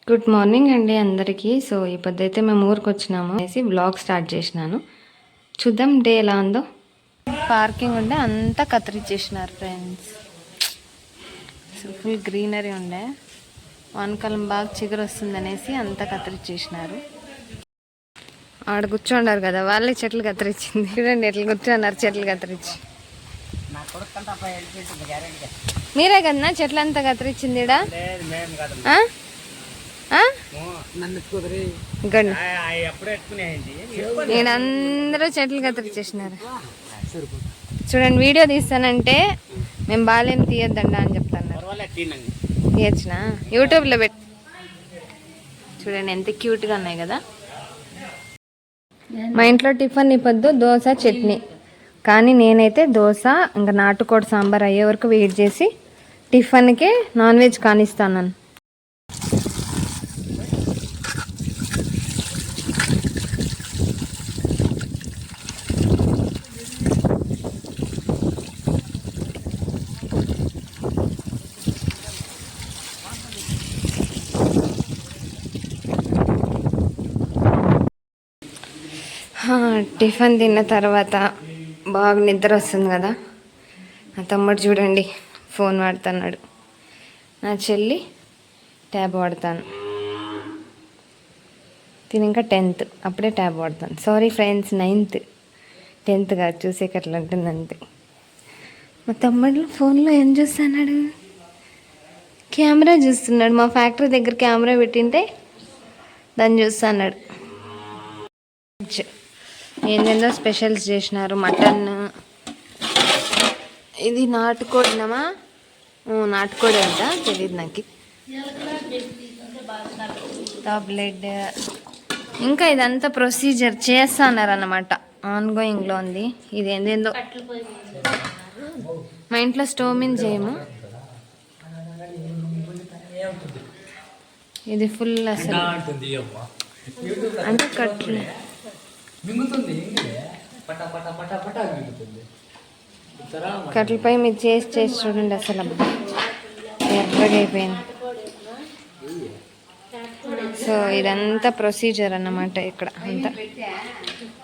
Good morning అండి అందరికీ. So ఈ పొద్దుైతే మేము ఊరికి వచ్చినాము అనేసి వ్లాగ్ స్టార్ట్ చేసినాను. చూద్దాం డే ఎలా ఉందో. పార్కింగ్ ఉండే అంతా కత్తిరించేసినారు ఫ్రెండ్స్. సో ఫుల్ గ్రీనరీ ఉండే, వానకాలం బాగా చిగురు వస్తుంది అనేసి అంతా కత్తిరించేసినారు. ఆడ కూర్చోండారు కదా వాళ్ళే చెట్లు కత్తిరించింది. చూడండి ఎట్లా కూర్చోన్నారు చెట్లు కత్తిరించి. మీరే కదన్నా చెట్లంతా కత్తిరించింది ఈడ. నేను అందరూ చెట్లు కత్తిరించేసినారు. చూడండి వీడియో తీస్తానంటే మేము బాలేం తీయొద్దండా అని చెప్తాను. తీయచ్చునా యూట్యూబ్లో పెట్టి. చూడండి ఎంత క్యూట్గా ఉన్నాయి కదా. మా ఇంట్లో టిఫిన్ ఈ పొద్దు దోశ చట్నీ, కానీ నేనైతే దోశ ఇంకా నాటుకోడి సాంబార్ అయ్యే వరకు వెయిట్ చేసి టిఫిన్కి నాన్ వెజ్ కానిస్తాను. టిఫిన్ తిన్న తర్వాత బాగా నిద్ర వస్తుంది కదా. నా తమ్ముడు చూడండి ఫోన్ వాడుతున్నాడు, నా చెల్లి ట్యాబ్ వాడతాను. తిని ఇంకా 10th అప్పుడే ట్యాబ్ వాడతాను. సారీ ఫ్రెండ్స్ 9th, 10th కాదు, చూసేకి అట్లా ఉంటుంది అంతే. మా తమ్ముడు ఫోన్లో ఏం చూస్తున్నాడు, కెమెరా చూస్తున్నాడు. మా ఫ్యాక్టరీ దగ్గర కెమెరా పెట్టింటే దాన్ని చూస్తున్నాడు. ఏందేందో స్పెషల్స్ చేసినారు. మటన్, ఇది నాటుకోడినమా, నాటుకోడి అంట తెలియదు నాకు. టాబ్లెట్, ఇంకా ఇదంతా ప్రొసీజర్ చేస్తున్నారు అన్నమాట, ఆన్గోయింగ్లో ఉంది. ఇది ఏందేందో మా ఇంట్లో స్టవ్ మీద చేయము. ఇది ఫుల్ అసలు అంటే కట్లు కట్లపై మీరు చేసి చేసి చూడండి అసలు ఎర్రగా అయిపోయింది. సో ఇదంతా ప్రొసీజర్ అన్నమాట. ఇక్కడ అంతా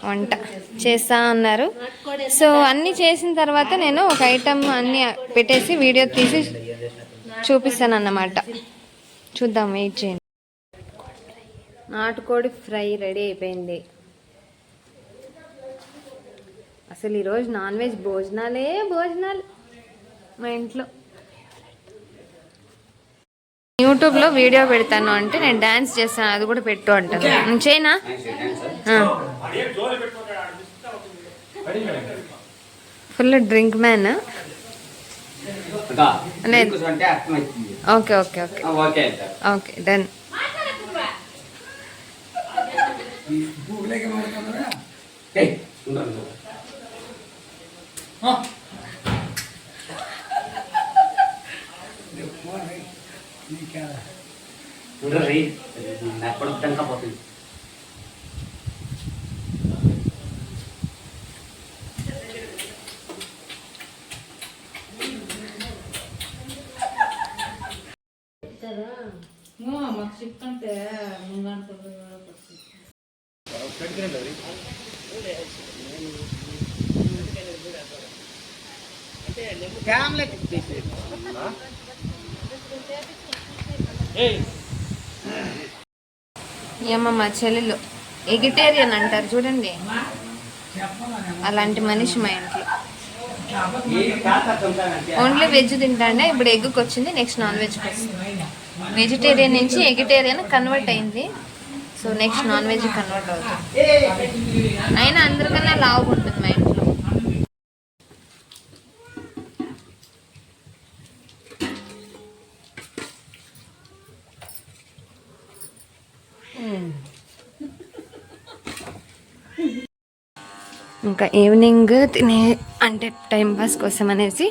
వంట చేస్తా అన్నారు. సో అన్నీ చేసిన తర్వాత నేను ఒక ఐటమ్ అన్నీ పెట్టేసి వీడియో తీసి చూపిస్తాను అన్నమాట. చూద్దాం, వెయిట్ చేయండి. నాటుకోడి ఫ్రై రెడీ అయిపోయింది. అసలు ఈరోజు నాన్ వెజ్ భోజనాలు మా ఇంట్లో. యూట్యూబ్లో వీడియో పెడతాను అంటే నేను డ్యాన్స్ చేస్తాను, అది కూడా పెట్టు అంటాను. నేను చేయనా? Full drink man. లేదు, okay okay okay okay done. మాకు చెప్తుంటే ఏమో మా చెల్లెలు ఎగిటేరియన్ అంటారు చూడండి, అలాంటి మనిషి మా ఇంట్లో. ఓన్లీ వెజ్ తింటాండే, ఇప్పుడు ఎగ్కి వచ్చింది, నెక్స్ట్ నాన్ వెజ్కి వస్తుంది. వెజిటేరియన్ నుంచి ఎగిటేరియన్ కన్వర్ట్ అయింది. So next non veg convert అవుతుంది. అయినా అందరికన్నా లావుగా ఉంటుంది మా ఇంట్లో. ఇంకా ఈవినింగ్ తినే అంటే టైం పాస్ కోసం అనేసి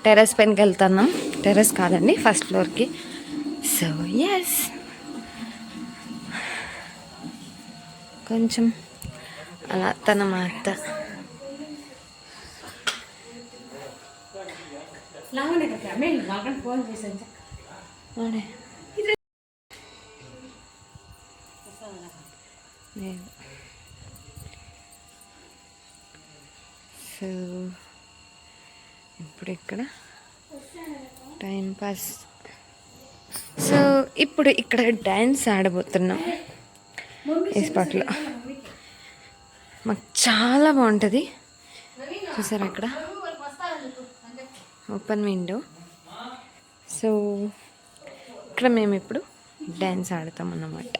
టెర్రస్ పైనకి వెళ్తున్నాం. టెర్రస్ కాదండి, ఫస్ట్ ఫ్లోర్కి. సో ఎస్, కొంచెం అలా తనమాట. లేదు. సో ఇప్పుడు ఇక్కడ టైంపాస్. సో ఇప్పుడు ఇక్కడ డ్యాన్స్ ఆడబోతున్నాం ఈ స్పాట్లో. మాకు చాలా బాగుంటుంది. చూసారా అక్కడ ఓపెన్ విండో. సో ఇక్కడ మేము ఇప్పుడు డ్యాన్స్ ఆడతాం అన్నమాట.